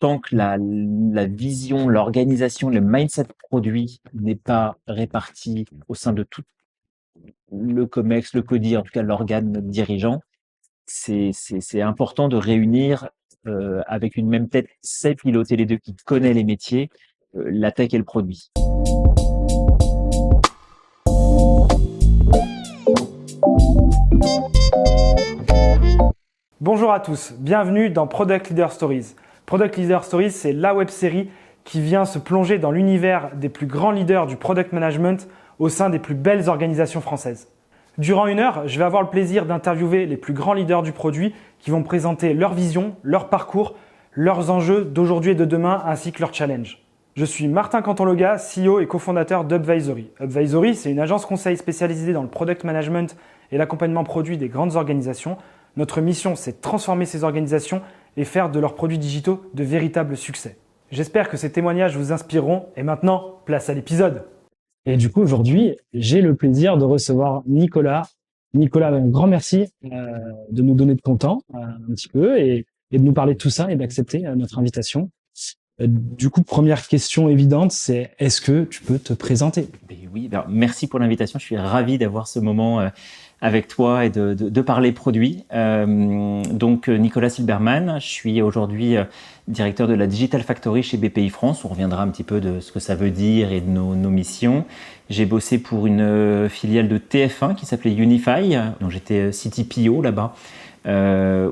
tant que la vision, l'organisation, le mindset produit n'est pas réparti au sein de tout le COMEX, le CODIR, en tout cas l'organe dirigeant, c'est important de réunir avec une même tête, sait piloter les deux, qui connaît les métiers, la tech et le produit. Bonjour à tous, bienvenue dans Product Leader Stories. Product Leader Stories, c'est la web-série qui vient se plonger dans l'univers des plus grands leaders du product management au sein des plus belles organisations françaises. Durant 1 heure, je vais avoir le plaisir d'interviewer les plus grands leaders du produit qui vont présenter leur vision, leur parcours, leurs enjeux d'aujourd'hui et de demain ainsi que leurs challenges. Je suis Martin Cantonloga, CEO et cofondateur d'Upvisory. Upvisory, c'est une agence conseil spécialisée dans le product management et l'accompagnement produit des grandes organisations. Notre mission, c'est de transformer ces organisations et faire de leurs produits digitaux de véritables succès. J'espère que ces témoignages vous inspireront. Et maintenant, place à l'épisode. Et du coup, aujourd'hui, j'ai le plaisir de recevoir Nicolas. Nicolas, un grand merci de nous donner de ton temps un petit peu et de nous parler de tout ça et d'accepter notre invitation. Du coup, première question évidente, c'est est-ce que tu peux te présenter ? Oui, merci pour l'invitation. Je suis ravi d'avoir ce moment avec toi et de parler produits. Donc, Nicolas Silberman, je suis aujourd'hui directeur de la Digital Factory chez BPI France. On reviendra un petit peu de ce que ça veut dire et de nos missions. J'ai bossé pour une filiale de TF1 qui s'appelait Unify, dont j'étais CTPO là-bas, où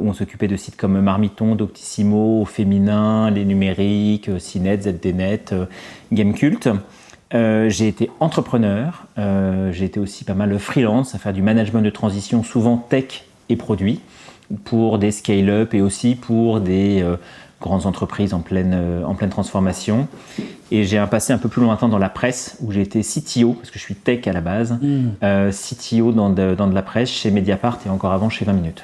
on s'occupait de sites comme Marmiton, Doctissimo, Féminin, Les Numériques, CNET, ZDNet, Gamecult. J'ai été entrepreneur, j'ai été aussi pas mal freelance à faire du management de transition, souvent tech et produits, pour des scale-up et aussi pour des grandes entreprises en pleine transformation. Et j'ai un passé un peu plus lointain dans la presse, où j'ai été CTO, parce que je suis tech à la base, CTO dans de la presse, chez Mediapart et encore avant chez 20 minutes.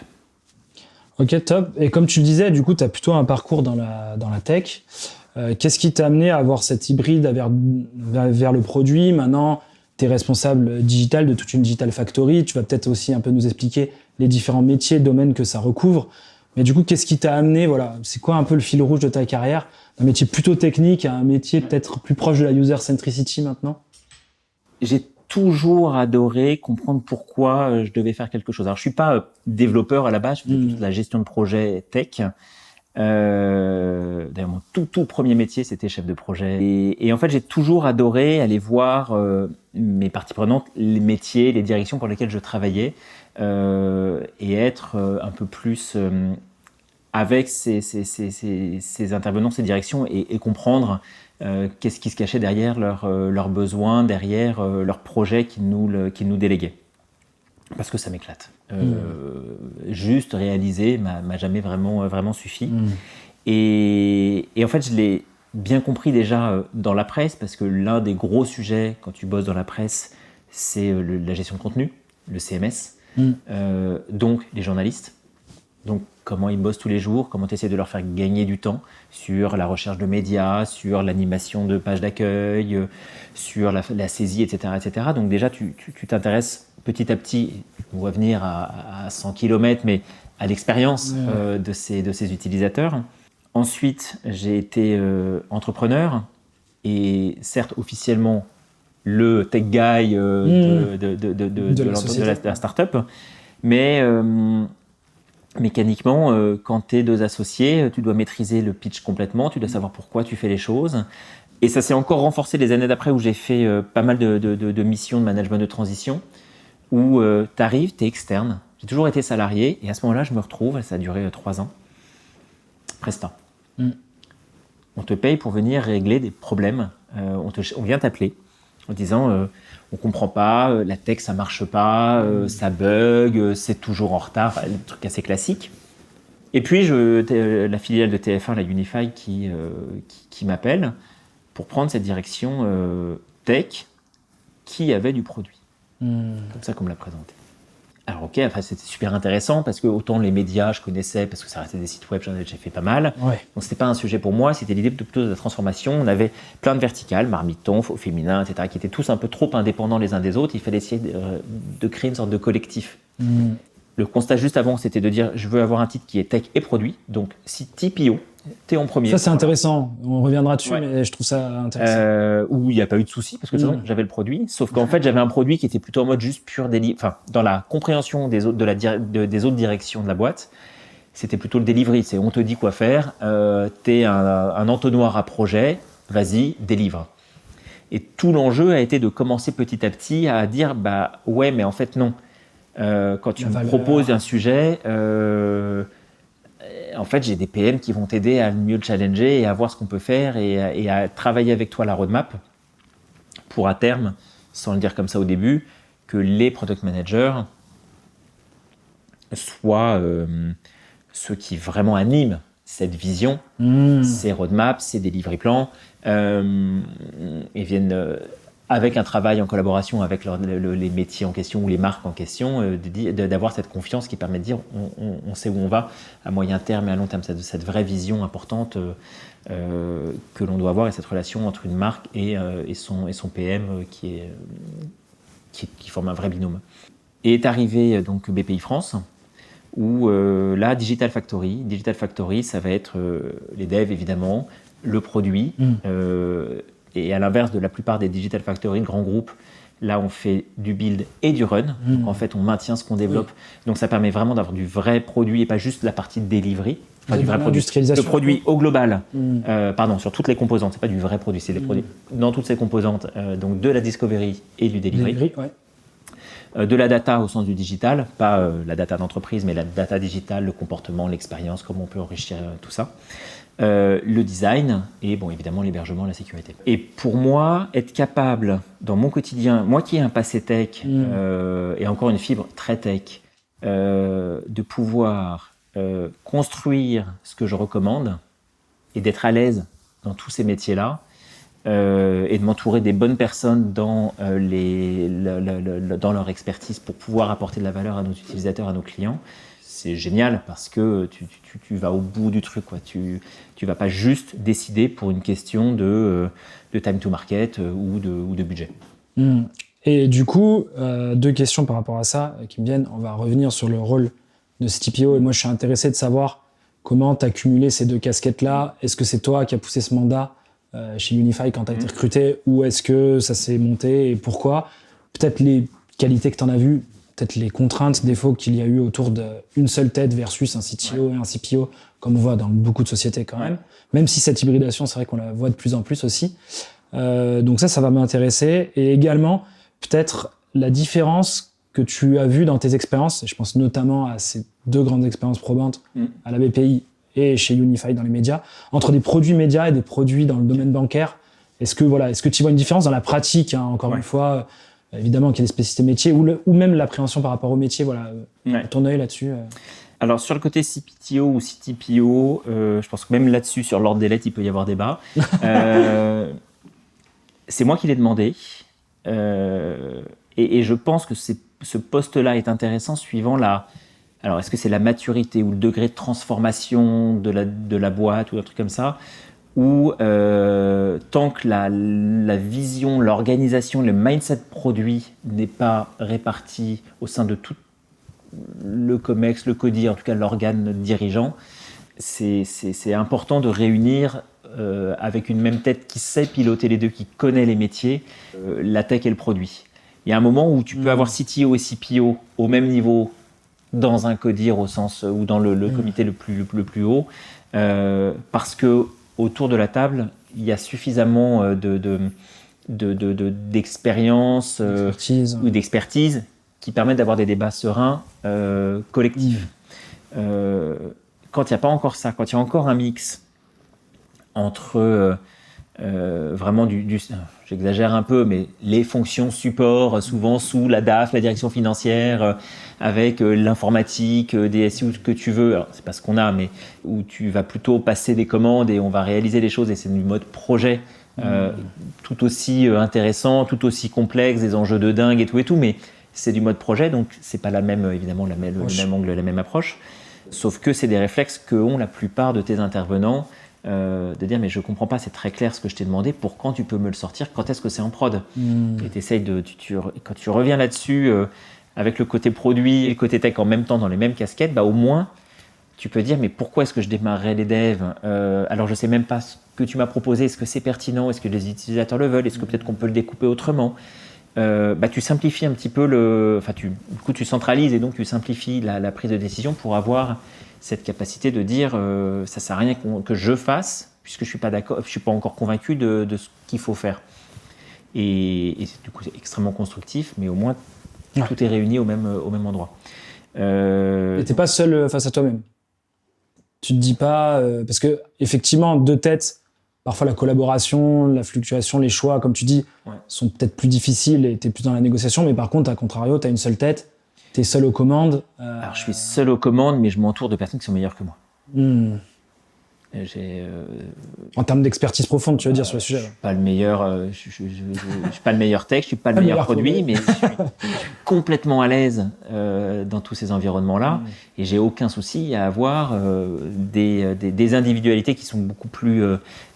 Ok, top. Et comme tu le disais, du coup, tu as plutôt un parcours dans la tech. Qu'est-ce qui t'a amené à avoir cette hybride vers le produit ? Maintenant, tu es responsable digital de toute une Digital Factory. Tu vas peut-être aussi un peu nous expliquer les différents métiers, domaines que ça recouvre. Mais du coup, qu'est-ce qui t'a amené, voilà, c'est quoi un peu le fil rouge de ta carrière ? Un métier plutôt technique à un métier peut-être plus proche de la user centricity maintenant ? J'ai toujours adoré comprendre pourquoi je devais faire quelque chose. Alors, je suis pas développeur à la base, je fais toute la gestion de projet tech. D'ailleurs, mon tout premier métier, c'était chef de projet. Et en fait, j'ai toujours adoré aller voir mes parties prenantes, les métiers, les directions pour lesquelles je travaillais, et être un peu plus avec ces intervenants, ces directions, et comprendre qu'est-ce qui se cachait derrière leurs besoins, derrière leurs projets qu'ils nous déléguaient. Parce que ça m'éclate. Juste réaliser m'a jamais vraiment suffi. Et en fait, je l'ai bien compris déjà dans la presse, parce que l'un des gros sujets quand tu bosses dans la presse, c'est la gestion de contenu, le CMS, donc les journalistes. Donc comment ils bossent tous les jours, comment tu essaies de leur faire gagner du temps sur la recherche de médias, sur l'animation de pages d'accueil, sur la saisie, etc., etc. Donc déjà, tu t'intéresses petit à petit, on va venir à 100 km, mais à l'expérience de ces utilisateurs. Ensuite, j'ai été entrepreneur, et certes officiellement le tech guy de la startup, mais mécaniquement, quand tu es 2 associés, tu dois maîtriser le pitch complètement, tu dois savoir pourquoi tu fais les choses. Et ça s'est encore renforcé les années d'après, où j'ai fait pas mal de missions de management de transition, où tu arrives, tu es externe. J'ai toujours été salarié, et à ce moment-là, je me retrouve, ça a duré 3 ans, Presta. On te paye pour venir régler des problèmes. On vient t'appeler en disant on ne comprend pas, la tech ça marche pas, ça bug, c'est toujours en retard, enfin, des trucs assez classiques. Et puis la filiale de TF1, la Unify, qui m'appelle pour prendre cette direction tech qui avait du produit. Comme ça qu'on me l'a présenté. Alors ok, enfin, c'était super intéressant, parce que autant les médias je connaissais, parce que ça restait des sites web, j'en avais déjà fait pas mal. Ouais. Donc c'était pas un sujet pour moi, c'était l'idée plutôt de la transformation. On avait plein de verticales, Marmiton, Féminin, etc., qui étaient tous un peu trop indépendants les uns des autres. Il fallait essayer de créer une sorte de collectif. Le constat juste avant, c'était de dire je veux avoir un titre qui est tech et produit. Donc, si TPO, t'es en premier. Ça, c'est intéressant. On reviendra dessus, Ouais. mais je trouve ça intéressant. Où il n'y a pas eu de souci, parce que de toute façon, j'avais le produit. Sauf qu'en fait, j'avais un produit qui était plutôt en mode juste pur delivery. Enfin, dans la compréhension des autres, des autres directions de la boîte, c'était plutôt le delivery. C'est on te dit quoi faire, t'es un entonnoir à projet, vas-y, délivre. Et tout l'enjeu a été de commencer petit à petit à dire bah ouais, mais en fait, non. Quand tu me proposes un sujet, en fait, j'ai des PM qui vont t'aider à mieux le challenger et à voir ce qu'on peut faire et à travailler avec toi la roadmap pour à terme, sans le dire comme ça au début, que les product managers soient ceux qui vraiment animent cette vision, ces roadmaps, ces delivery plans, et viennent avec un travail en collaboration avec les métiers en question ou les marques en question, d'avoir cette confiance qui permet de dire on sait où on va à moyen terme et à long terme, cette vraie vision importante que l'on doit avoir et cette relation entre une marque et son PM qui forme un vrai binôme. Et est arrivé donc BPI France, où là, Digital Factory, ça va être les devs évidemment, le produit, et à l'inverse de la plupart des Digital Factory, grands groupes, là on fait du build et du run, donc en fait on maintient ce qu'on développe, donc ça permet vraiment d'avoir du vrai produit et pas juste la partie de delivery, enfin du vrai produit, le produit au global, sur toutes les composantes, c'est pas du vrai produit, c'est les produits dans toutes ces composantes, donc de la discovery et du delivery. De la data au sens du digital, pas la data d'entreprise, mais la data digitale, le comportement, l'expérience, comment on peut enrichir tout ça. Le design et bon, évidemment l'hébergement, la sécurité. Et pour moi, être capable, dans mon quotidien, moi qui ai un passé tech et encore une fibre très tech, de pouvoir construire ce que je recommande et d'être à l'aise dans tous ces métiers-là, et de m'entourer des bonnes personnes dans leur expertise pour pouvoir apporter de la valeur à nos utilisateurs, à nos clients, c'est génial parce que tu vas au bout du truc, quoi. Tu vas pas juste décider pour une question de time to market ou de budget. Et du coup, deux questions par rapport à ça qui me viennent. On va revenir sur le rôle de CTPO et moi je suis intéressé de savoir comment tu as cumulé ces deux casquettes-là. Est-ce que c'est toi qui as poussé ce mandat chez Unify quand tu as été recruté, ou est-ce que ça s'est monté et pourquoi? Peut-être les qualités que tu en as vues, peut-être les contraintes, défauts qu'il y a eu autour d'une seule tête versus un CTO et un CPO, comme on voit dans beaucoup de sociétés quand même si cette hybridation, c'est vrai qu'on la voit de plus en plus aussi. Donc ça va m'intéresser. Et également, peut-être la différence que tu as vue dans tes expériences, et je pense notamment à ces deux grandes expériences probantes, à la BPI et chez Unify dans les médias, entre des produits médias et des produits dans le domaine bancaire. Est-ce que tu vois une différence dans la pratique, encore une fois, évidemment qu'il y a des spécificités métiers, ou même l'appréhension par rapport au métier, ton œil là-dessus Alors sur le côté CPTO ou CTPO, je pense que même là-dessus, sur l'ordre des lettres, il peut y avoir débat. C'est moi qui l'ai demandé, et je pense que ce poste-là est intéressant suivant alors, est-ce que c'est la maturité ou le degré de transformation de la boîte ou un truc comme ça, ou tant que la vision, l'organisation, le mindset produit n'est pas réparti au sein de tout le COMEX, le CODIR, en tout cas l'organe dirigeant, c'est important de réunir avec une même tête qui sait piloter les deux, qui connaît les métiers, la tech et le produit. Il y a un moment où tu peux avoir CTO et CPO au même niveau dans un CODIR au sens ou dans le comité le plus haut, parce que autour de la table il y a suffisamment d'expérience ou d'expertise qui permettent d'avoir des débats sereins collectifs. Quand il n'y a pas encore ça, quand il y a encore un mix entre vraiment j'exagère un peu, mais les fonctions support, souvent sous la DAF, la direction financière, avec l'informatique, des SI ou ce que tu veux. Alors, c'est pas ce qu'on a, mais où tu vas plutôt passer des commandes et on va réaliser des choses, et c'est du mode projet, tout aussi intéressant, tout aussi complexe, des enjeux de dingue et tout, mais c'est du mode projet, donc c'est pas évidemment le même angle, la même approche. Sauf que c'est des réflexes qu'ont la plupart de tes intervenants, de dire mais je comprends pas, c'est très clair ce que je t'ai demandé, pour quand tu peux me le sortir, quand est-ce que c'est en prod, et t'essayes quand tu reviens là-dessus avec le côté produit et le côté tech en même temps dans les mêmes casquettes, bah, au moins, tu peux dire, mais pourquoi est-ce que je démarrerais les devs alors je ne sais même pas ce que tu m'as proposé, est-ce que c'est pertinent, est-ce que les utilisateurs le veulent, est-ce que peut-être qu'on peut le découper autrement bah, tu simplifies un petit peu du coup tu centralises et donc tu simplifies la prise de décision pour avoir cette capacité de dire ça ne sert à rien que je fasse puisque je ne suis pas encore convaincu de ce qu'il faut faire. Et du coup c'est extrêmement constructif, mais au moins tout est réuni au même endroit. Et tu n'es pas seul face à toi-même. Tu te dis pas parce que effectivement deux têtes, parfois la collaboration, la fluctuation, les choix, comme tu dis, sont peut-être plus difficiles et tu es plus dans la négociation, mais par contre, à contrario, tu as une seule tête, tu es seul aux commandes. Alors je suis seul aux commandes, mais je m'entoure de personnes qui sont meilleures que moi. En termes d'expertise profonde, tu veux dire, sur le sujet. Je suis pas le meilleur, je suis pas le meilleur tech, je suis pas le meilleur produit, mais je suis complètement à l'aise dans tous ces environnements-là, et j'ai aucun souci à avoir des individualités qui sont beaucoup plus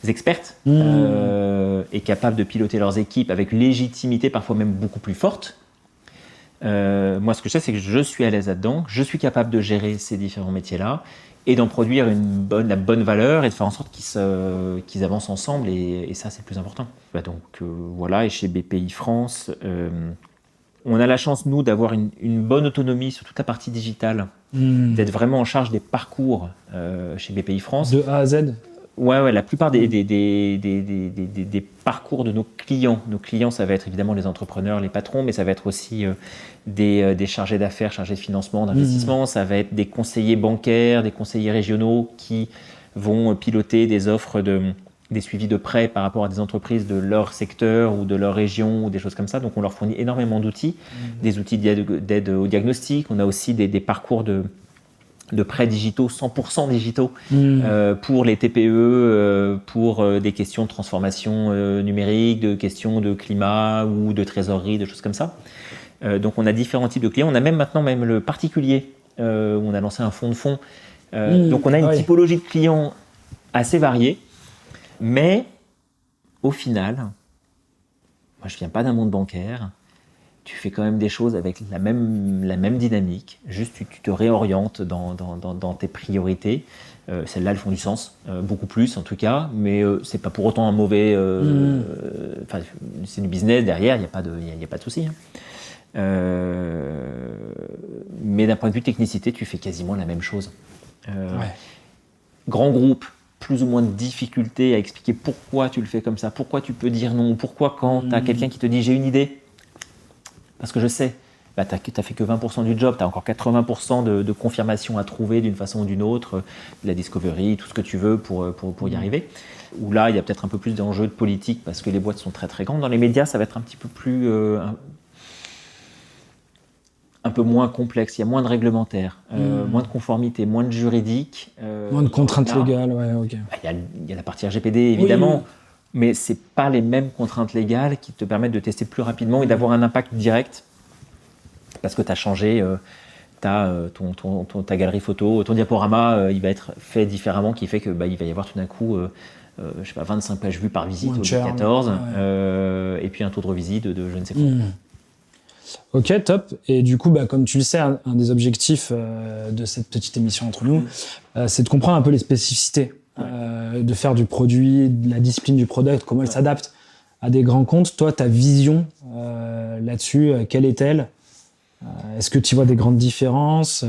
expertes et capables de piloter leurs équipes avec légitimité, parfois même beaucoup plus forte. Moi, ce que je sais, c'est que je suis à l'aise là-dedans, je suis capable de gérer ces différents métiers-là et d'en produire la bonne valeur et de faire en sorte qu'ils avancent ensemble, et ça, c'est le plus important. Bah donc voilà, et chez BPI France, on a la chance, nous, d'avoir une bonne autonomie sur toute la partie digitale, d'être vraiment en charge des parcours chez BPI France. De A à Z. Ouais, la plupart des parcours de nos clients. Nos clients, ça va être évidemment les entrepreneurs, les patrons, mais ça va être aussi des chargés d'affaires, chargés de financement, d'investissement. Ça va être des conseillers bancaires, des conseillers régionaux qui vont piloter des offres des suivis de prêts par rapport à des entreprises de leur secteur ou de leur région ou des choses comme ça. Donc on leur fournit énormément d'outils, des outils d'aide au diagnostic. On a aussi des parcours de prêts digitaux, 100% digitaux, pour les TPE, pour des questions de transformation numérique, de questions de climat ou de trésorerie, de choses comme ça. Donc on a différents types de clients. On a maintenant le particulier, où on a lancé un fonds de fonds. Donc on a une typologie de clients assez variée, mais au final, moi je ne viens pas d'un monde bancaire. Tu fais quand même des choses avec la même dynamique, juste tu te réorientes dans tes priorités. Celles-là, elles font du sens, beaucoup plus en tout cas, mais c'est pas pour autant un mauvais... c'est du business derrière, il n'y a pas de souci. Mais d'un point de vue technicité, tu fais quasiment la même chose. Grand groupe, plus ou moins de difficultés à expliquer pourquoi tu le fais comme ça, pourquoi tu peux dire non, pourquoi quand tu as quelqu'un qui te dit « j'ai une idée », parce que je sais, bah, tu n'as fait que 20% du job, tu as encore 80% de confirmation à trouver d'une façon ou d'une autre, de la discovery, tout ce que tu veux pour y arriver. Où là, il y a peut-être un peu plus d'enjeux de politique parce que les boîtes sont très très grandes. Dans les médias, ça va être un petit peu plus... un peu moins complexe, il y a moins de réglementaires, moins de conformité, moins de juridique. Moins de contraintes légales, ok. Il y a la partie RGPD, évidemment. Mais ce n'est pas les mêmes contraintes légales qui te permettent de tester plus rapidement et d'avoir un impact direct parce que tu as changé ta galerie photo, ton diaporama, il va être fait différemment, qui fait que il va y avoir tout d'un coup 25 pages vues par visite au lieu de 14 et puis un taux de revisite de je ne sais quoi. Ok, top. Et du coup, comme tu le sais, un des objectifs de cette petite émission entre nous, c'est de comprendre un peu les spécificités. De faire du produit, de la discipline du product, comment elle s'adapte à des grands comptes. Toi, ta vision là-dessus, quelle est-elle ? Est-ce que tu vois des grandes différences ?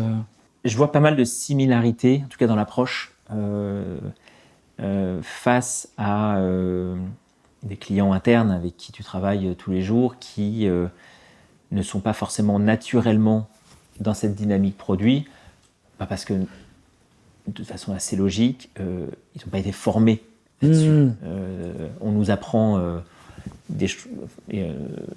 Je vois pas mal de similarités, en tout cas dans l'approche, face à des clients internes avec qui tu travailles tous les jours, qui ne sont pas forcément naturellement dans cette dynamique produit, parce que de façon assez logique, ils n'ont pas été formés là-dessus. On nous apprend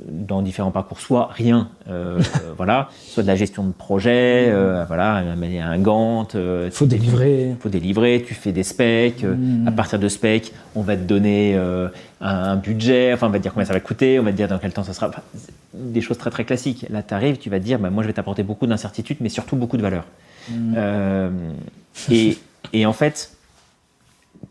dans différents parcours, soit rien, soit de la gestion de projet, un Gantt. Faut délivrer, tu fais des specs, à partir de specs, on va te donner un budget, on va te dire combien ça va coûter, on va te dire dans quel temps ça sera, des choses très très classiques. Là, tu arrives, tu vas te dire, moi je vais t'apporter beaucoup d'incertitudes, mais surtout beaucoup de valeur. Et en fait,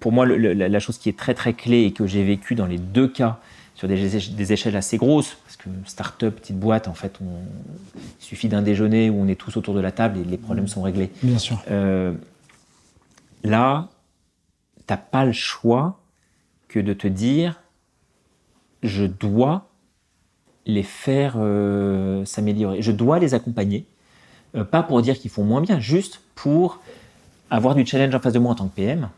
pour moi, la chose qui est très très clé et que j'ai vécu dans les deux cas, sur des échelles assez grosses, parce que start-up, petite boîte, en fait, il suffit d'un déjeuner où on est tous autour de la table et les problèmes sont réglés. Bien sûr. Là, t'as pas le choix que de te dire je dois les faire s'améliorer. Je dois les accompagner. Pas pour dire qu'ils font moins bien, juste pour avoir du challenge en face de moi en tant que PM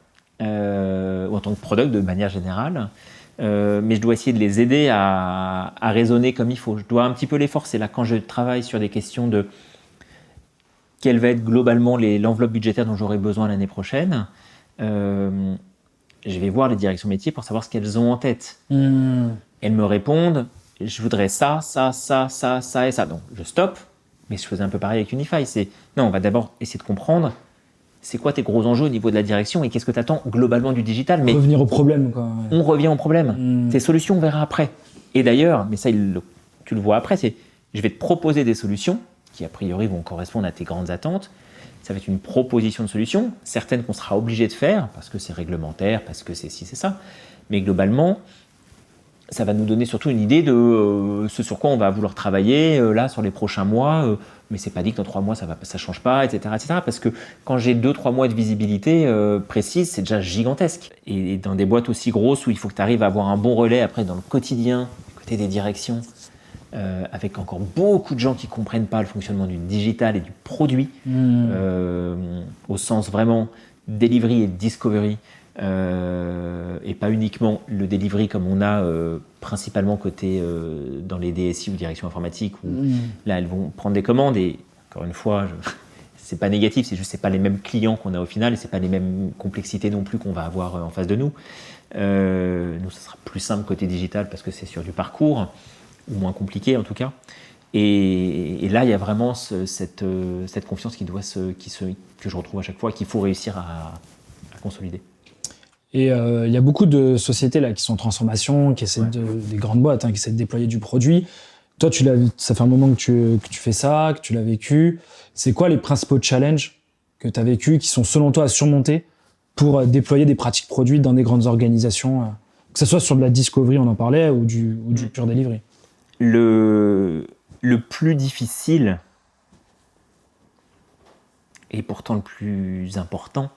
ou en tant que product de manière générale. Mais je dois essayer de les aider à raisonner comme il faut. Je dois un petit peu les forcer. Là, quand je travaille sur des questions de quelle va être globalement l'enveloppe budgétaire dont j'aurai besoin l'année prochaine, je vais voir les directions métiers pour savoir ce qu'elles ont en tête. Elles me répondent, je voudrais ça et ça. Donc, je stoppe, mais je faisais un peu pareil avec Unify. Non, on va d'abord essayer de comprendre c'est quoi tes gros enjeux au niveau de la direction et qu'est-ce que tu attends globalement du digital. Mais revenir au problème, quoi. Ouais. On revient au problème. Tes solutions, on verra après. Et d'ailleurs, mais ça, tu le vois après, je vais te proposer des solutions qui, a priori, vont correspondre à tes grandes attentes. Ça va être une proposition de solution, certaines qu'on sera obligé de faire, parce que c'est réglementaire, parce que c'est ci, c'est ça. Mais globalement, ça va nous donner surtout une idée de ce sur quoi on va vouloir travailler là sur les prochains mois. Mais c'est pas dit que dans 3 mois ça change pas, etc., etc. Parce que quand j'ai 2-3 mois de visibilité précise, c'est déjà gigantesque. Et dans des boîtes aussi grosses où il faut que tu arrives à avoir un bon relais après dans le quotidien, du côté des directions, avec encore beaucoup de gens qui comprennent pas le fonctionnement du digital et du produit, au sens vraiment delivery et discovery. Et pas uniquement le delivery comme on a principalement côté dans les DSI ou direction informatique où là elles vont prendre des commandes et encore une fois c'est pas négatif, c'est juste c'est pas les mêmes clients qu'on a au final et c'est pas les mêmes complexités non plus qu'on va avoir en face de nous. Nous ça sera plus simple côté digital parce que c'est sur du parcours ou moins compliqué en tout cas. Et là il y a vraiment cette confiance que je retrouve à chaque fois qu'il faut réussir à consolider. Et il y a beaucoup de sociétés là, qui sont en transformation, qui essaient des grandes boîtes, qui essaient de déployer du produit. Toi, ça fait un moment que tu fais ça, que tu l'as vécu. C'est quoi les principaux challenges que tu as vécu, qui sont selon toi à surmonter pour déployer des pratiques produits dans des grandes organisations, que ce soit sur de la discovery, on en parlait, ou du pure delivery? Le plus difficile, et pourtant le plus important,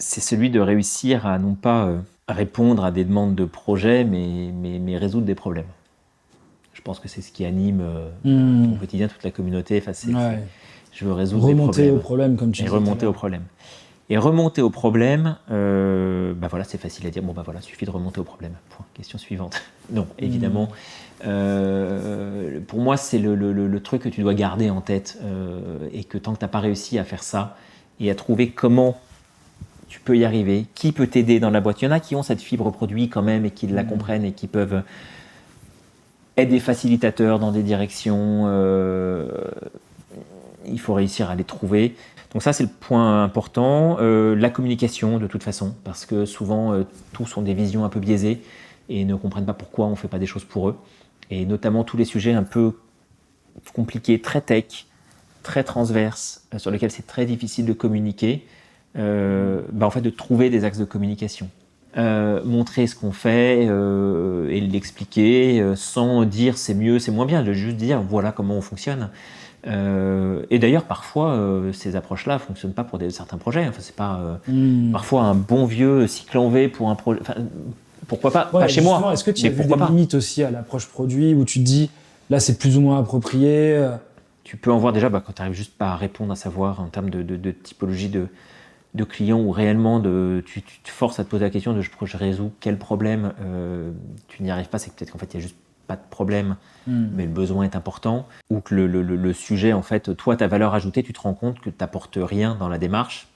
c'est celui de réussir à non pas répondre à des demandes de projet, mais résoudre des problèmes. Je pense que c'est ce qui anime au quotidien toute la communauté. Enfin, je veux résoudre des problèmes. Remonter au problème, comme tu disais. Remonter au problème. Et remonter au problème, voilà, c'est facile à dire. Bon, voilà, suffit de remonter au problème. Point. Question suivante. Non, évidemment. Pour moi, c'est le truc que tu dois garder en tête et que tant que tu n'as pas réussi à faire ça et à trouver comment tu peux y arriver, qui peut t'aider dans la boîte. Il y en a qui ont cette fibre produit quand même et qui la comprennent et qui peuvent être des facilitateurs dans des directions. Il faut réussir à les trouver. Donc ça, c'est le point important. La communication, de toute façon, parce que souvent, tous ont des visions un peu biaisées et ne comprennent pas pourquoi on ne fait pas des choses pour eux. Et notamment tous les sujets un peu compliqués, très tech, très transverses, sur lesquels c'est très difficile de communiquer. En fait, de trouver des axes de communication. Montrer ce qu'on fait et l'expliquer sans dire c'est mieux, c'est moins bien, de juste dire voilà comment on fonctionne. Et d'ailleurs, parfois, ces approches-là ne fonctionnent pas pour certains projets. Enfin, c'est pas parfois un bon vieux cycle en V pour un projet. Enfin, pourquoi pas, pas chez moi. Est-ce que tu as vu des limites aussi à l'approche produit où tu te dis là c'est plus ou moins approprié? Tu peux en voir déjà quand tu n'arrives juste pas à répondre, à savoir en termes de typologie de clients où réellement tu te forces à te poser la question de je résous quel problème, tu n'y arrives pas, c'est que peut-être qu'en fait il n'y a juste pas de problème, mais le besoin est important, ou que le sujet, en fait, toi, ta valeur ajoutée, tu te rends compte que tu n'apportes rien dans la démarche,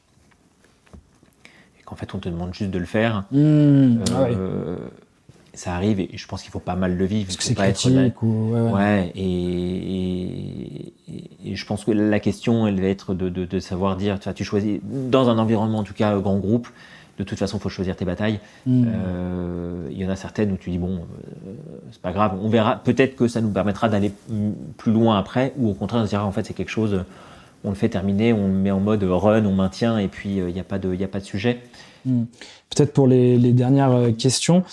et qu'en fait on te demande juste de le faire. Ça arrive, et je pense qu'il faut pas mal le vivre. Parce que c'est critique. Et je pense que la question, elle va être de savoir dire, tu choisis, dans un environnement en tout cas grand groupe, de toute façon il faut choisir tes batailles. Il y en a certaines où tu dis c'est pas grave, on verra, peut-être que ça nous permettra d'aller plus loin après, ou au contraire on se dira en fait c'est quelque chose, on le fait terminer, on le met en mode run, on maintient, et puis il n'y a pas de sujet. Peut-être pour les dernières questions,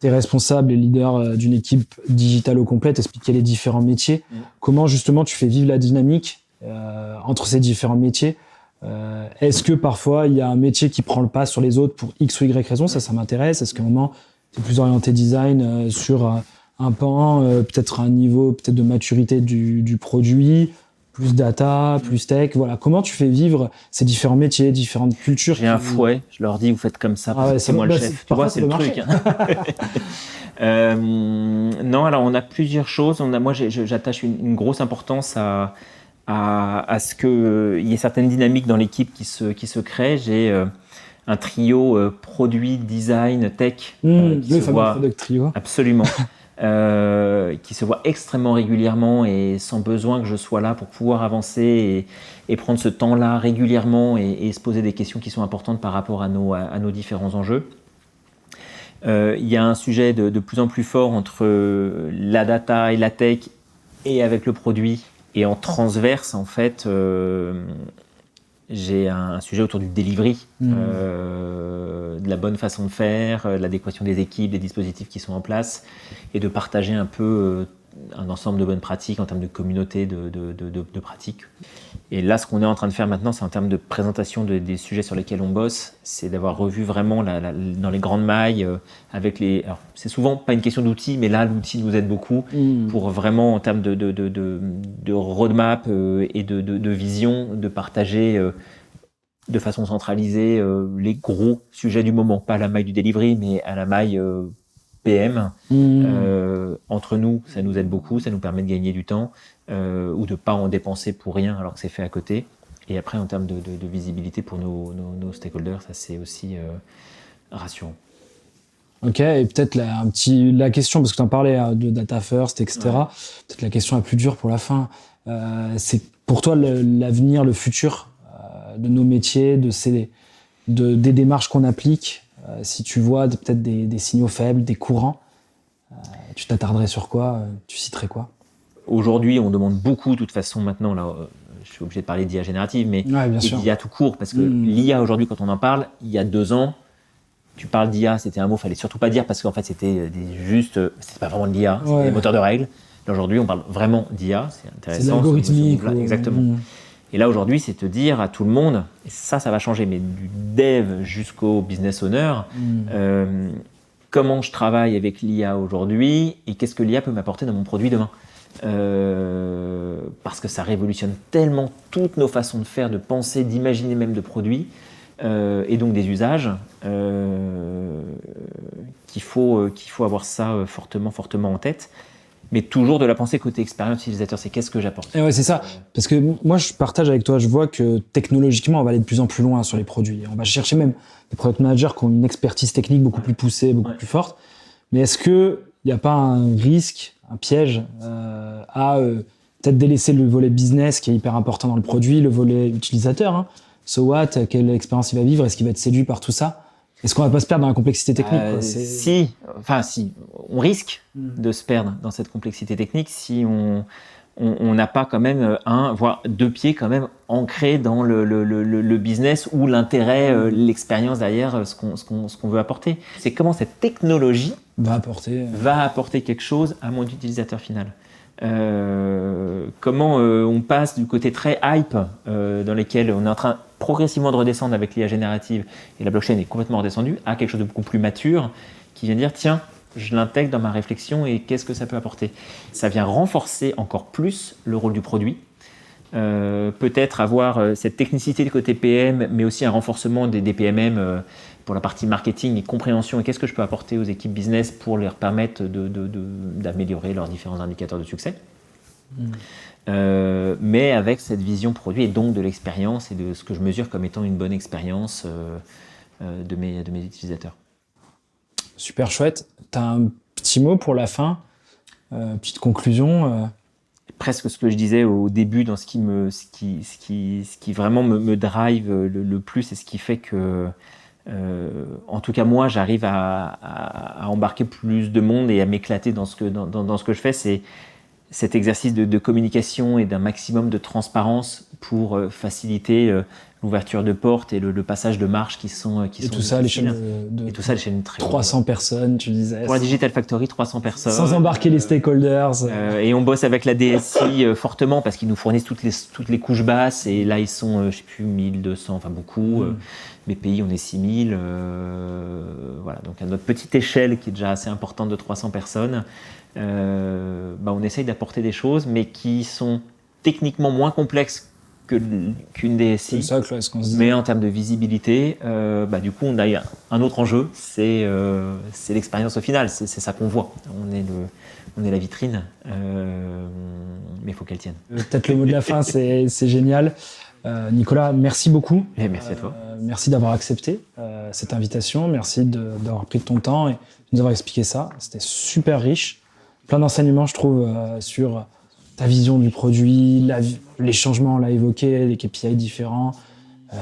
tu es responsable et leader d'une équipe digitale au complet, t'expliquer les différents métiers. Comment justement tu fais vivre la dynamique entre ces différents métiers? Est-ce que parfois il y a un métier qui prend le pas sur les autres pour X ou Y raison? Ça m'intéresse. Est-ce qu'à un moment tu es plus orienté design sur un pan, peut-être un niveau peut-être de maturité du produit, plus data, plus tech? Voilà. Comment tu fais vivre ces différents métiers, différentes cultures? J'ai un fouet, je leur dis vous faites comme ça, c'est moi le chef. Tu vois, c'est le truc. Non, alors on a plusieurs choses. Moi, j'attache une grosse importance à ce qu'il y ait certaines dynamiques dans l'équipe qui se créent. J'ai un trio produit, design, tech. Le fameux product trio. Absolument. Qui se voit extrêmement régulièrement et sans besoin que je sois là pour pouvoir avancer et prendre ce temps-là régulièrement et se poser des questions qui sont importantes par rapport à nos différents enjeux. Il y a un sujet de plus en plus fort entre la data et la tech et avec le produit. Et en transverse, en fait, j'ai un sujet autour du delivery, de la bonne façon de faire, de l'adéquation des équipes, des dispositifs qui sont en place, et de partager un peu un ensemble de bonnes pratiques en termes de communauté de pratiques. Et là, ce qu'on est en train de faire maintenant, c'est en termes de présentation des sujets sur lesquels on bosse, c'est d'avoir revu vraiment dans les grandes mailles, avec les... Alors, c'est souvent pas une question d'outils, mais là, l'outil nous aide beaucoup pour vraiment, en termes de roadmap et de vision, de partager de façon centralisée les gros sujets du moment, pas à la maille du delivery, mais à la maille PM. Entre nous, ça nous aide beaucoup, ça nous permet de gagner du temps ou de ne pas en dépenser pour rien alors que c'est fait à côté. Et après, en termes de visibilité pour nos stakeholders, ça c'est aussi rassurant. Ok, et peut-être la question, parce que tu en parlais de data first, etc. Ouais. Peut-être la question la plus dure pour la fin. C'est pour toi l'avenir, le futur de nos métiers, des démarches qu'on applique. Si tu vois peut-être des signaux faibles, des courants, tu t'attarderais sur quoi? Tu citerais quoi? Aujourd'hui, on demande beaucoup, de toute façon, maintenant, là, je suis obligé de parler d'IA générative, mais d'IA tout court, parce que l'IA aujourd'hui, quand on en parle, il y a 2 ans, tu parles d'IA, c'était un mot, fallait surtout pas dire, parce qu'en fait, c'était c'était pas vraiment de l'IA, c'était des moteurs de règles. Et aujourd'hui, on parle vraiment d'IA, c'est intéressant. C'est l'algorithmique. Exactement. Et là, aujourd'hui, c'est te dire à tout le monde, et ça va changer, mais du dev jusqu'au business owner, comment je travaille avec l'IA aujourd'hui et qu'est-ce que l'IA peut m'apporter dans mon produit demain. Parce que ça révolutionne tellement toutes nos façons de faire, de penser, d'imaginer même de produits, et donc des usages, qu'il faut avoir ça fortement en tête. Mais toujours de la pensée côté expérience utilisateur, c'est qu'est-ce que j'apporte. Et ouais, c'est ça. Parce que moi, je partage avec toi, je vois que technologiquement, on va aller de plus en plus loin sur les produits. On va chercher même des product managers qui ont une expertise technique beaucoup plus poussée, beaucoup plus forte. Mais est-ce qu'il n'y a pas un risque, un piège à peut-être délaisser le volet business qui est hyper important dans le produit, le volet utilisateur, So what, quelle expérience il va vivre, est-ce qu'il va être séduit par tout ça? Est-ce qu'on va pas se perdre dans la complexité technique Si, on risque de se perdre dans cette complexité technique si on n'a pas quand même voire 2 pieds quand même ancrés dans le business ou l'intérêt, l'expérience derrière ce qu'on veut apporter. C'est comment cette technologie va apporter quelque chose à mon utilisateur final. Comment on passe du côté très hype dans lequel on est en train progressivement de redescendre avec l'IA générative et la blockchain est complètement redescendue à quelque chose de beaucoup plus mature qui vient dire tiens, je l'intègre dans ma réflexion et qu'est-ce que ça peut apporter. Ça vient renforcer encore plus le rôle du produit. Peut-être avoir cette technicité du côté PM, mais aussi un renforcement des PMM pour la partie marketing et compréhension et qu'est-ce que je peux apporter aux équipes business pour leur permettre d'améliorer leurs différents indicateurs de succès. Mais avec cette vision produit et donc de l'expérience et de ce que je mesure comme étant une bonne expérience de mes utilisateurs. Super chouette. Tu as un petit mot pour la fin, petite conclusion Presque ce que je disais au début dans ce qui vraiment me drive le plus et ce qui fait que en tout cas moi j'arrive à embarquer plus de monde et à m'éclater dans ce que je fais, c'est cet exercice de communication et d'un maximum de transparence pour faciliter l'ouverture de portes et le passage de marches qui sont Et tout ça à l'échelle de Et tout ça à l'échelle de très 300 personnes, tu disais. Pour la Digital Factory, 300 personnes. Sans embarquer les stakeholders. Et on bosse avec la DSI fortement parce qu'ils nous fournissent toutes les couches basses. Et là, ils sont, je sais plus, 1200, enfin beaucoup. BPI, on est 6000. Voilà, donc à notre petite échelle, qui est déjà assez importante de 300 personnes, on essaye d'apporter des choses, mais qui sont techniquement moins complexes qu'une DSI. C'est ça, ce qu'on se dit. Mais en termes de visibilité, du coup, on a un autre enjeu, c'est l'expérience au final. C'est ça qu'on voit. On est la vitrine, mais il faut qu'elle tienne. Peut-être le mot de la fin, c'est génial. Nicolas, merci beaucoup. Et merci à toi. Merci d'avoir accepté cette invitation. Merci d'avoir pris ton temps et de nous avoir expliqué ça. C'était super riche. Plein d'enseignements, je trouve, sur ta vision du produit, les changements, on l'a évoqué, les KPI différents,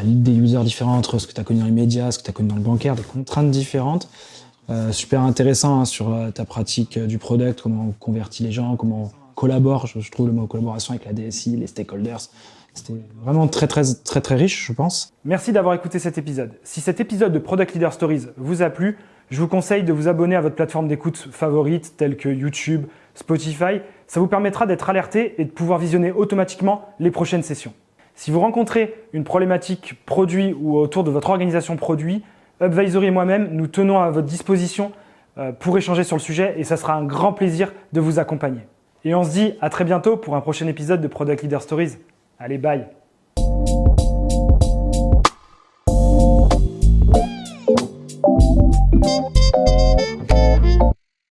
des users différents entre ce que tu as connu dans les médias, ce que tu as connu dans le bancaire, des contraintes différentes. Super intéressant sur ta pratique du product, comment on convertit les gens, comment on collabore. Je trouve le mot collaboration avec la DSI, les stakeholders. C'était vraiment très, très, très, très riche, je pense. Merci d'avoir écouté cet épisode. Si cet épisode de Product Leader Stories vous a plu, je vous conseille de vous abonner à votre plateforme d'écoute favorite, telle que YouTube, Spotify. Ça vous permettra d'être alerté et de pouvoir visionner automatiquement les prochaines sessions. Si vous rencontrez une problématique produit ou autour de votre organisation produit, Upvisory et moi-même, nous tenons à votre disposition pour échanger sur le sujet et ça sera un grand plaisir de vous accompagner. Et on se dit à très bientôt pour un prochain épisode de Product Leader Stories. Allez, bye!